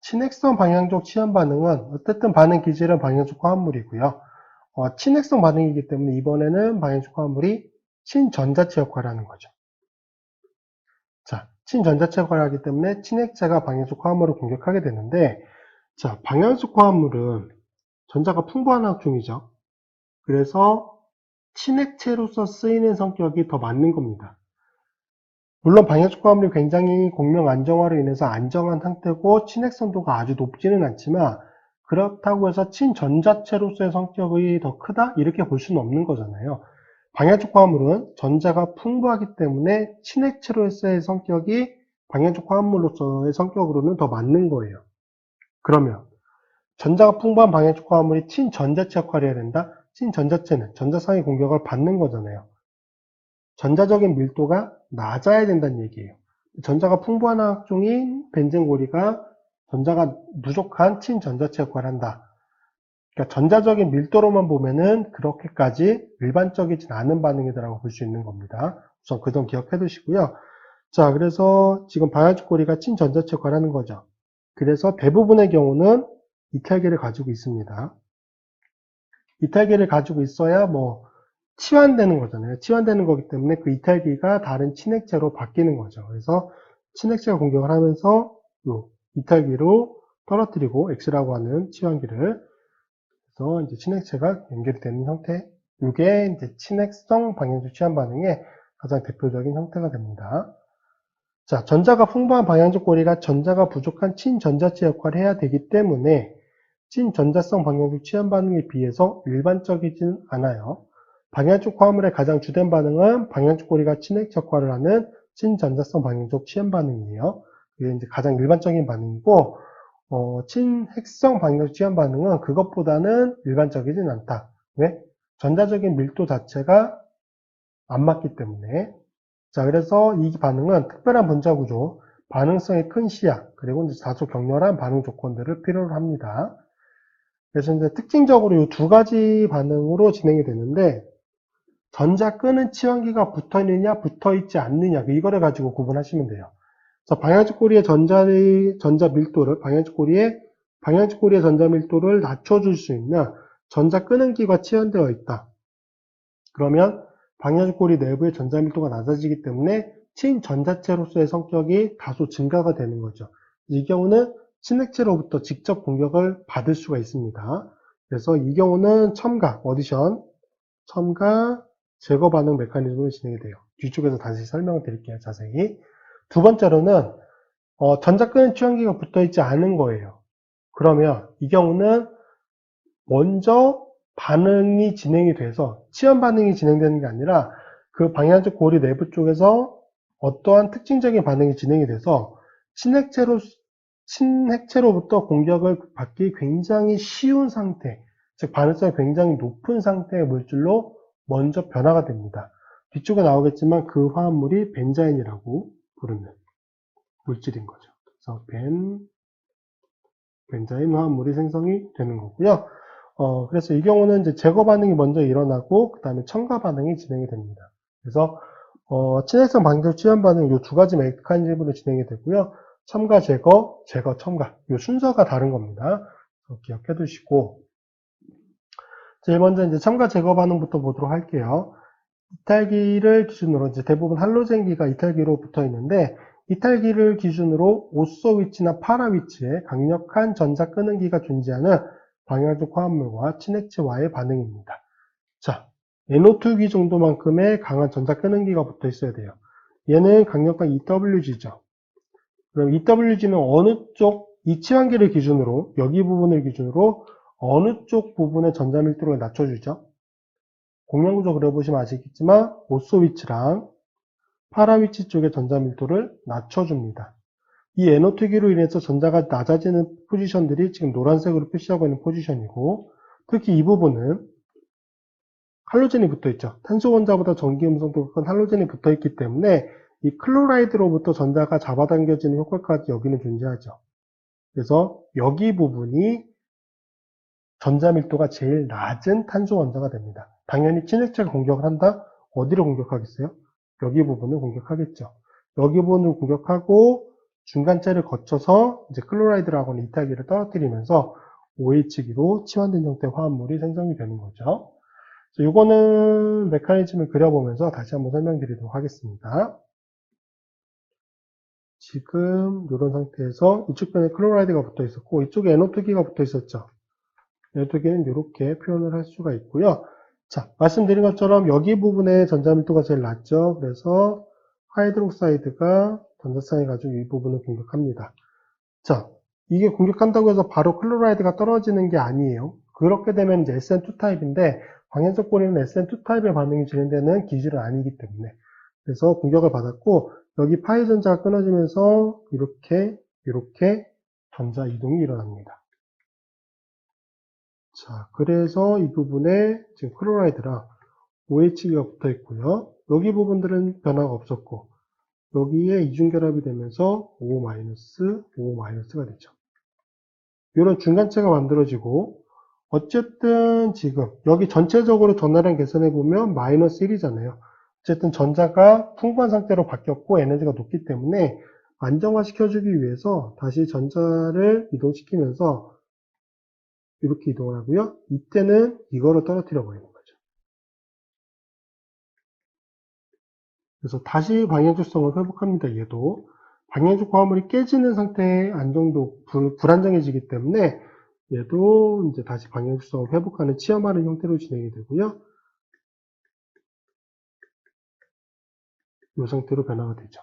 친핵성 방향족 취한 반응은 어쨌든 반응 기질은 방향족 화합물이고요. 친핵성 반응이기 때문에 이번에는 방향족 화합물이 친전자체 역할을 하는 거죠. 자, 친전자체 역할을 하기 때문에 친핵체가 방향족 화합물을 공격하게 되는데, 자, 방향족 화합물은 전자가 풍부한 화학종이죠. 그래서 친핵체로서 쓰이는 성격이 더 맞는 겁니다. 물론 방향족 화합물이 굉장히 공명 안정화로 인해서 안정한 상태고 친핵성도가 아주 높지는 않지만 그렇다고 해서 친전자체로서의 성격이 더 크다? 이렇게 볼 수는 없는 거잖아요. 방향족 화합물은 전자가 풍부하기 때문에 친핵체로서의 성격이 방향족 화합물로서의 성격으로는 더 맞는 거예요. 그러면 전자가 풍부한 방향족 화합물이 친전자체 역할을 해야 된다? 친전자체는 전자상의 공격을 받는 거잖아요. 전자적인 밀도가 낮아야 된다는 얘기예요. 전자가 풍부한 화학종인 벤젠고리가 전자가 부족한 친전자체 역할을 한다. 그러니까 전자적인 밀도로만 보면은 그렇게까지 일반적이진 않은 반응이다라고 볼 수 있는 겁니다. 우선 그 점 기억해 두시고요. 자, 그래서 지금 방향족 고리가 친전자체 역할을 하는 거죠. 그래서 대부분의 경우는 이탈계를 가지고 있습니다. 이탈계를 가지고 있어야 치환되는 거잖아요. 치환되는 거기 때문에 그 이탈기가 다른 친핵체로 바뀌는 거죠. 그래서 친핵체가 공격을 하면서 요 이탈기로 떨어뜨리고 X라고 하는 치환기를 그래서 이제 친핵체가 연결이 되는 형태. 이게 이제 친핵성 방향적 치환 반응의 가장 대표적인 형태가 됩니다. 자, 전자가 풍부한 방향적 고리가 전자가 부족한 친전자체 역할을 해야 되기 때문에 친전자성 방향적 치환 반응에 비해서 일반적이진 않아요. 방향적 화합물의 가장 주된 반응은 방향적 고리가 친핵 역할을 하는 친전자성 방향적 치환 반응이에요. 그게 이제 가장 일반적인 반응이고, 친핵성 방향적 치환 반응은 그것보다는 일반적이진 않다. 왜? 전자적인 밀도 자체가 안 맞기 때문에. 자, 그래서 이 반응은 특별한 분자 구조, 반응성이 큰 시야, 그리고 이제 다소 격렬한 반응 조건들을 필요로 합니다. 그래서 이제 특징적으로 이 두 가지 반응으로 진행이 되는데, 전자 끄는 치환기가 붙어 있느냐, 붙어 있지 않느냐, 이거를 가지고 구분하시면 돼요. 그래서 방향적 고리의 전자 밀도를, 방향적 고리의 전자 밀도를 낮춰줄 수 있는 전자 끄는 기가 치환되어 있다. 그러면 방향적 고리 내부의 전자 밀도가 낮아지기 때문에 친전자체로서의 성격이 다소 증가가 되는 거죠. 이 경우는 친핵체로부터 직접 공격을 받을 수가 있습니다. 그래서 이 경우는 첨가, 어디션, 첨가 제거 반응 메커니즘으로 진행이 돼요. 뒤쪽에서 다시 설명을 드릴게요. 자세히. 두 번째로는 전자 끄는 치환기가 붙어 있지 않은 거예요. 그러면 이 경우는 먼저 반응이 진행이 돼서 치환 반응이 진행되는 게 아니라 그 방향적 고리 내부 쪽에서 어떠한 특징적인 반응이 진행이 돼서 친핵체로부터 공격을 받기 굉장히 쉬운 상태, 즉 반응성이 굉장히 높은 상태의 물질로 먼저 변화가 됩니다. 뒤쪽에 나오겠지만 그 화합물이 벤자인이라고 부르는 물질인 거죠. 그래서 벤자인 화합물이 생성이 되는 거고요. 그래서 이 경우는 이제 제거 반응이 먼저 일어나고 그 다음에 첨가 반응이 진행이 됩니다. 그래서 친핵성 방향적 치환 반응 이 두 가지 메커니즘으로 진행이 되고요. 첨가, 제거, 제거, 첨가 이 순서가 다른 겁니다. 기억해 두시고 제일 먼저 이제 첨가 제거 반응부터 보도록 할게요. 이탈기를 기준으로 이제 대부분 할로젠기가 이탈기로 붙어 있는데 이탈기를 기준으로 오소 위치나 파라 위치에 강력한 전자 끄는 기가 존재하는 방향적 화합물과 친핵체와의 반응입니다. 자, NO2기 정도만큼의 강한 전자 끄는 기가 붙어 있어야 돼요. 얘는 강력한 EWG죠. 그럼 EWG는 어느 쪽, 이 치환기를 기준으로, 여기 부분을 기준으로 어느 쪽 부분의 전자 밀도를 낮춰주죠? 공명구조 그려보시면 아시겠지만 오소 위치랑 파라 위치 쪽의 전자 밀도를 낮춰줍니다. 이 NO2기로 인해서 전자가 낮아지는 포지션들이 지금 노란색으로 표시하고 있는 포지션이고 특히 이 부분은 할로젠이 붙어있죠. 탄소 원자보다 전기 음성도가 큰 할로젠이 붙어있기 때문에 이 클로라이드로부터 전자가 잡아당겨지는 효과까지 여기는 존재하죠. 그래서 여기 부분이 전자 밀도가 제일 낮은 탄소 원자가 됩니다. 당연히 친핵체가 공격을 한다? 어디를 공격하겠어요? 여기 부분을 공격하겠죠. 여기 부분을 공격하고 중간체를 거쳐서 이제 클로라이드라고 하는 이탈기를 떨어뜨리면서 OH기로 치환된 형태의 화합물이 생성이 되는 거죠. 이거는 메커니즘을 그려보면서 다시 한번 설명드리도록 하겠습니다. 지금 이런 상태에서 이쪽 편에 클로라이드가 붙어 있었고 이쪽에 NO2기가 붙어 있었죠. NO2기는 이렇게 표현을 할 수가 있고요. 자, 말씀드린 것처럼 여기 부분에 전자밀도가 제일 낮죠. 그래서 하이드록사이드가 전자쌍이 가지고 이 부분을 공격합니다. 자, 이게 공격한다고 해서 바로 클로라이드가 떨어지는 게 아니에요. 그렇게 되면 이제 SN2 타입인데 방향적 고리는 SN2 타입의 반응이 진행되는 기질은 아니기 때문에 그래서 공격을 받았고 여기 파이 전자가 끊어지면서 이렇게 전자 이동이 일어납니다. 자, 그래서 이 부분에 지금 클로라이드랑 OH가 붙어 있고요. 여기 부분들은 변화가 없었고 여기에 이중결합이 되면서 O-가 되죠. 이런 중간체가 만들어지고 어쨌든 지금 여기 전체적으로 전하량 계산해 보면 마이너스 1이잖아요. 어쨌든 전자가 풍부한 상태로 바뀌었고 에너지가 높기 때문에 안정화시켜주기 위해서 다시 전자를 이동시키면서 이렇게 이동을 하고요. 이때는 이거를 떨어뜨려 버리는 거죠. 그래서 다시 방향적성을 회복합니다. 얘도 방향적 화합물이 깨지는 상태의 안정도 불안정해지기 때문에 얘도 이제 다시 방향성을 회복하는 치열하는 형태로 진행이 되고요. 이 상태로 변화가 되죠.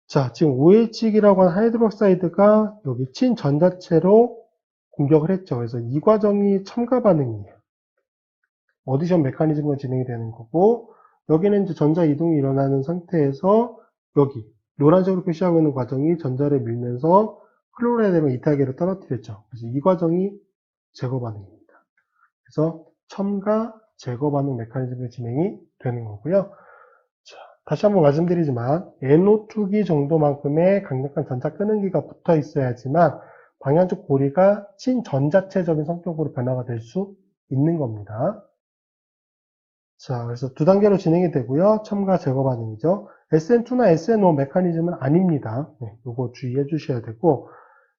자, 지금 OH기라고 하는 하이드록사이드가 여기 친전자체로 공격을 했죠. 그래서 이 과정이 첨가 반응이에요. 어디션 메커니즘으로 진행이 되는 거고, 여기는 이제 전자 이동이 일어나는 상태에서 여기 노란색으로 표시하고 있는 과정이 전자를 밀면서 클로라이드랑 이탈계를 떨어뜨렸죠. 그래서 이 과정이 제거 반응입니다. 그래서 첨가 제거 반응 메커니즘으로 진행이 되는 거고요. 자, 다시 한번 말씀드리지만 NO2기 정도만큼의 강력한 전자 끄는기가 붙어 있어야지만 방향적 고리가 친전자체적인 성격으로 변화가 될 수 있는 겁니다. 자, 그래서 두 단계로 진행이 되고요. 첨가 제거 반응이죠. SN2나 SN5 메커니즘은 아닙니다. 네, 요거 주의해 주셔야 되고,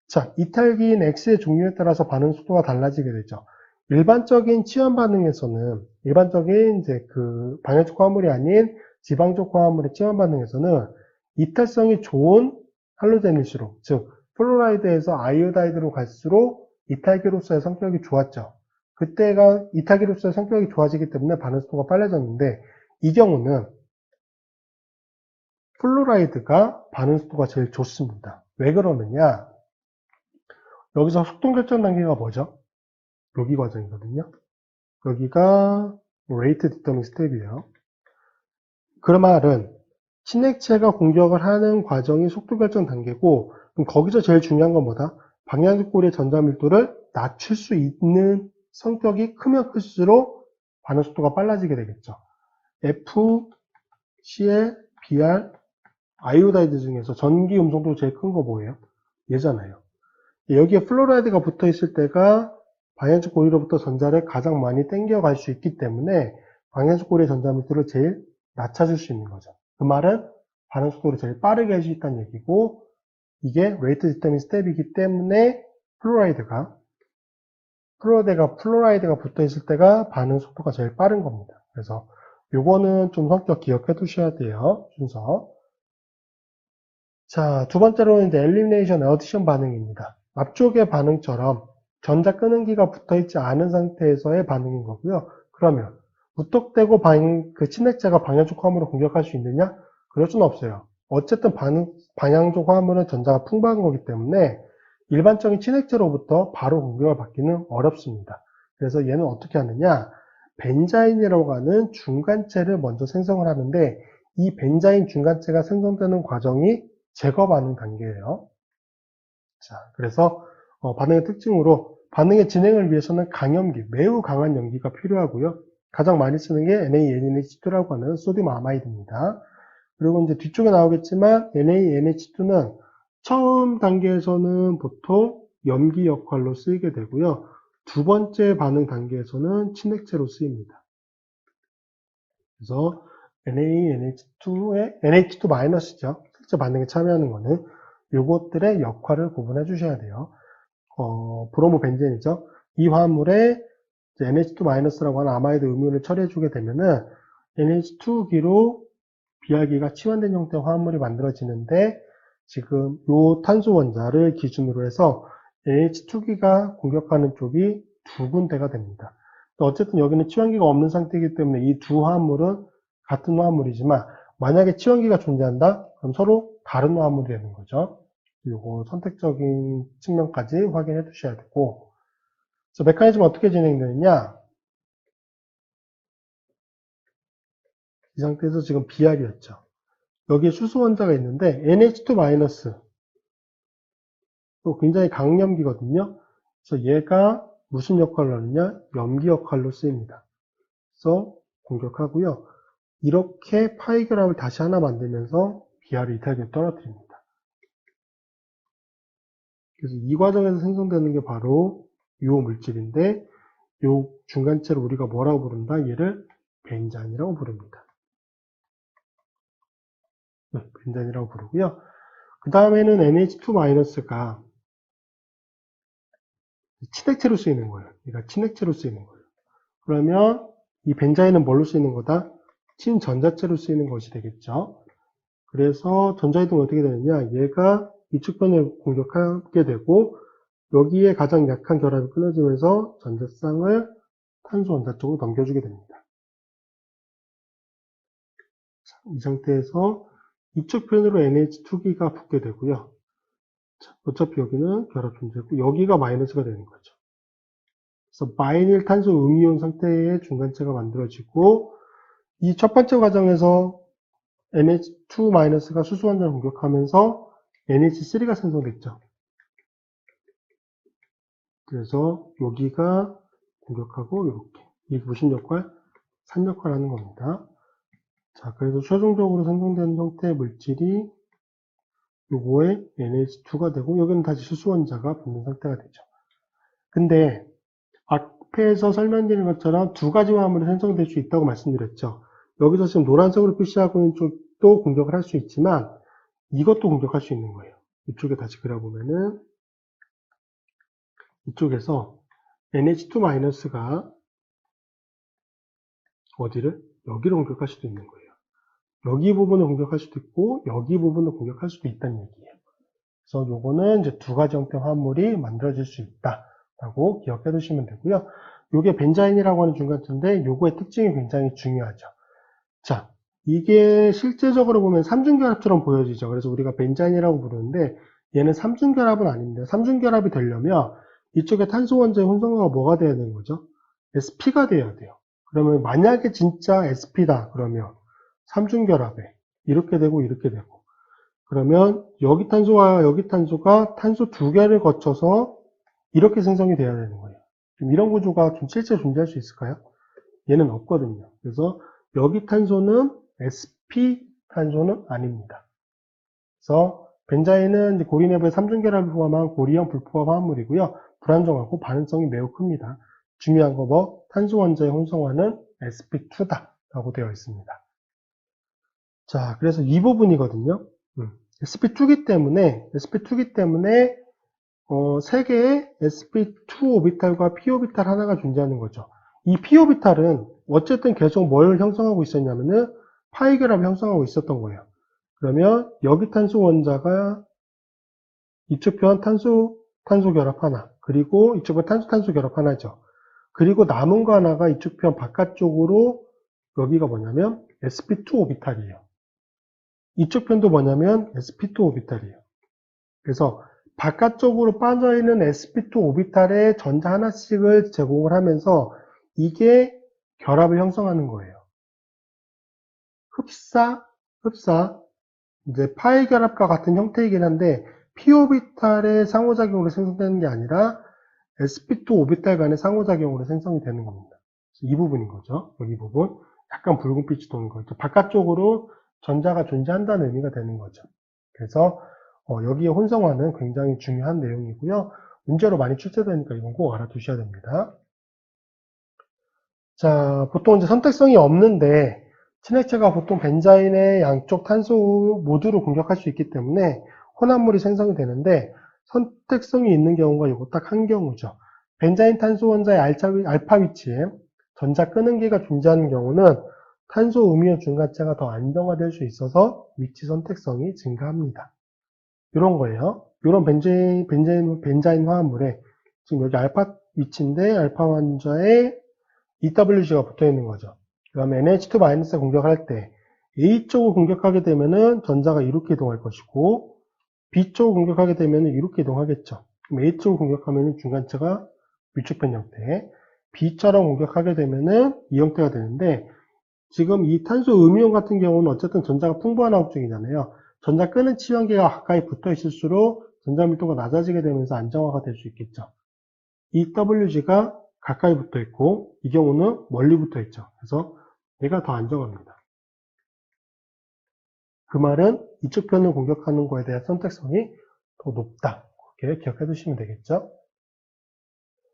자, 이탈기인 X의 종류에 따라서 반응 속도가 달라지게 되죠. 일반적인 치환 반응에서는, 일반적인 이제 그 방향적 화합물이 아닌 지방적 화합물의 치환 반응에서는 이탈성이 좋은 할로젠일수록, 즉, 플로라이드에서 아이오다이드로 갈수록 이탈기로서의 성격이 좋았죠. 그때가 이탈기로서의 성격이 좋아지기 때문에 반응 속도가 빨라졌는데, 이 경우는 플로라이드가 반응 속도가 제일 좋습니다. 왜 그러느냐? 여기서 속동 결정 단계가 뭐죠? 여기 과정이거든요. 여기가 rate determining step이에요. 그 말은 친액체가 공격을 하는 과정이 속도 결정 단계고, 그럼 거기서 제일 중요한 건 뭐다? 방향적 고리의 전자 밀도를 낮출 수 있는 성격이 크면 클수록 반응 속도가 빨라지게 되겠죠. F, Cl, Br, 아이오다이드 중에서 전기 음성도 제일 큰 거 뭐예요? 얘잖아요. 여기에 플로라이드가 붙어 있을 때가 방향적 고리로부터 전자를 가장 많이 땡겨갈 수 있기 때문에 방향적 고리의 전자 밀도를 제일 낮춰줄 수 있는 거죠. 그 말은 반응 속도를 제일 빠르게 할 수 있다는 얘기고, 이게 rate determining step이기 때문에 플로라이드가 붙어 있을 때가 반응 속도가 제일 빠른 겁니다. 그래서 요거는 좀 성격 기억해 두셔야 돼요. 순서. 자, 두 번째로는 이제 엘리미네이션 어디션 반응입니다. 앞쪽의 반응처럼 전자 끄는기가 붙어 있지 않은 상태에서의 반응인 거고요. 그러면 무턱대고 그 친액체가 방향적 화합물을 공격할 수 있느냐? 그럴 수는 없어요. 어쨌든 방향적 화합물은 전자가 풍부한 거기 때문에 일반적인 친액체로부터 바로 공격을 받기는 어렵습니다. 그래서 얘는 어떻게 하느냐? 벤자인이라고 하는 중간체를 먼저 생성을 하는데 이 벤자인 중간체가 생성되는 과정이 제거 반응 단계예요. 자, 그래서 반응의 특징으로 반응의 진행을 위해서는 강염기, 매우 강한 염기가 필요하고요. 가장 많이 쓰는 게 NaNH2라고 하는 소듐 아마이드입니다. 그리고 이제 뒤쪽에 나오겠지만 NaNH2는 처음 단계에서는 보통 염기 역할로 쓰이게 되고요. 두 번째 반응 단계에서는 친액체로 쓰입니다. 그래서 NaNH2의 NH2-죠. 실제 반응에 참여하는 거는 요것들의 역할을 구분해 주셔야 돼요. 브로모 벤젠이죠. 이 화합물에 NH2-라고 하는 아마이드 음이온을 처리해 주게 되면은 NH2기로 Br기가 치환된 형태의 화합물이 만들어지는데, 지금 요 탄소 원자를 기준으로 해서 NH2기가 공격하는 쪽이 두 군데가 됩니다. 어쨌든 여기는 치환기가 없는 상태이기 때문에 이 두 화합물은 같은 화합물이지만, 만약에 치환기가 존재한다? 그럼 서로 다른 화합물이 되는 거죠. 요거 선택적인 측면까지 확인해 두셔야 되고, 그래서 메커니즘은 어떻게 진행되느냐? 이 상태에서 지금 Br이었죠. 여기에 수소 원자가 있는데 NH2- 또 굉장히 강염기거든요. 그래서 얘가 무슨 역할을 하느냐? 염기 역할로 쓰입니다. 그래서 공격하고요. 이렇게 파이결합을 다시 하나 만들면서 Br이 이탈기를 떨어뜨립니다. 그래서 이 과정에서 생성되는 게 바로 이 물질인데, 이 중간체를 우리가 뭐라고 부른다? 얘를 벤잔이라고 부릅니다. 네, 벤잔이라고 부르고요. 그 다음에는 NH2-가 친액체로 쓰이는 거예요. 그러니까 친액체로 쓰이는 거예요. 그러면 이 벤자인은 뭘로 쓰이는 거다? 친전자체로 쓰이는 것이 되겠죠. 그래서 전자이동이 어떻게 되느냐? 얘가 이축변을 공격하게 되고, 여기에 가장 약한 결합이 끊어지면서 전자쌍을 탄소 원자 쪽으로 넘겨주게 됩니다. 이 상태에서 이쪽 편으로 NH2기가 붙게 되고요. 어차피 여기는 결합 존재고, 여기가 마이너스가 되는 거죠. 그래서 마이닐 탄소 음이온 상태의 중간체가 만들어지고, 이 첫 번째 과정에서 NH2-가 수소 원자를 공격하면서 NH3가 생성됐죠. 그래서 여기가 공격하고 이렇게, 이게 무슨 역할? 산 역할을 하는 겁니다. 자, 그래서 최종적으로 생성되는 형태의 물질이 요거에 NH2가 되고, 여기는 다시 수소 원자가 붙는 상태가 되죠. 근데 앞에서 설명드린 것처럼 두 가지 화합물이 생성될 수 있다고 말씀드렸죠. 여기서 지금 노란색으로 표시하고 있는 쪽도 공격을 할 수 있지만, 이것도 공격할 수 있는 거예요. 이쪽에 다시 그려보면은, 이쪽에서 NH2-가 어디를? 여기를 공격할 수도 있는 거예요. 여기 부분을 공격할 수도 있고, 여기 부분을 공격할 수도 있다는 얘기예요. 그래서 요거는 이제 두 가지 형태의 화합물이 만들어질 수 있다라고 기억해 두시면 되고요. 요게 벤자인이라고 하는 중간체인데, 요거의 특징이 굉장히 중요하죠. 자, 이게 실제적으로 보면 삼중결합처럼 보여지죠. 그래서 우리가 벤자인이라고 부르는데, 얘는 삼중결합은 아닙니다. 삼중결합이 되려면 이쪽에 탄소 원자의 혼성화가 뭐가 돼야 되는 거죠? sp가 돼야 돼요. 그러면 만약에 진짜 sp다 그러면 삼중결합에 이렇게 되고 이렇게 되고, 그러면 여기 탄소와 여기 탄소가 탄소 두 개를 거쳐서 이렇게 생성이 돼야 되는 거예요. 좀 이런 구조가 좀 실제 존재할 수 있을까요? 얘는 없거든요. 그래서 여기 탄소는 sp 탄소는 아닙니다. 그래서 벤자인은 이제 고리 내부의 삼중결합을 포함한 고리형 불포화 화합물이고요. 불안정하고 반응성이 매우 큽니다. 중요한 거 뭐? 탄소 원자의 혼성화는 sp2다 라고 되어 있습니다. 자, 그래서 이 부분이거든요. sp2기 때문에 세 개의 sp2 오비탈과 p 오비탈 하나가 존재하는 거죠. 이 p 오비탈은 어쨌든 계속 뭘 형성하고 있었냐면은 파이 결합을 형성하고 있었던 거예요. 그러면 여기 탄소 원자가 이쪽 편 탄소 결합 하나, 그리고 이쪽 편 탄소 결합 하나죠. 그리고 남은 거 하나가 이쪽 편 바깥쪽으로, 여기가 뭐냐면 sp2 오비탈이에요. 이쪽 편도 뭐냐면 sp2 오비탈이에요. 그래서 바깥쪽으로 빠져있는 sp2 오비탈에 전자 하나씩을 제공을 하면서 이게 결합을 형성하는 거예요. 흡사, 이제 파이 결합과 같은 형태이긴 한데 p 오비탈의 상호작용으로 생성되는 게 아니라 sp2 오비탈 간의 상호작용으로 생성이 되는 겁니다. 이 부분인 거죠. 여기 부분. 약간 붉은빛이 도는 거죠. 바깥쪽으로 전자가 존재한다는 의미가 되는 거죠. 그래서 여기에 혼성화는 굉장히 중요한 내용이고요. 문제로 많이 출제되니까 이건 꼭 알아두셔야 됩니다. 자, 보통 이제 선택성이 없는데 친액체가 보통 벤자인의 양쪽 탄소 모두를 공격할 수 있기 때문에 혼합물이 생성이 되는데 선택성이 있는 경우가 이거 딱 한 경우죠. 벤자인 탄소 원자의 알파 위치에 전자 끄는기가 존재하는 경우는 탄소 음이온 중간체가 더 안정화될 수 있어서 위치 선택성이 증가합니다. 이런 거예요. 이런 벤자인 화합물에 지금 여기 알파 위치인데 알파 원자에 EWG가 붙어 있는 거죠. 그 다음에 NH2- 공격할 때 A 쪽을 공격하게 되면은 전자가 이렇게 이동할 것이고 B 쪽을 공격하게 되면은 이렇게 이동하겠죠. 그럼 A 쪽을 공격하면은 중간체가 위축된 형태, B처럼 공격하게 되면은 이 형태가 되는데 지금 이 탄소 음이온 같은 경우는 어쨌든 전자가 풍부한 화학중이잖아요. 전자 끄는 치환기가 가까이 붙어 있을수록 전자 밀도가 낮아지게 되면서 안정화가 될 수 있겠죠. EWG가 가까이 붙어 있고 이 경우는 멀리 붙어 있죠. 그래서 얘가 더 안정합니다. 그 말은 이쪽 편을 공격하는 거에 대한 선택성이 더 높다. 그렇게 기억해 두시면 되겠죠.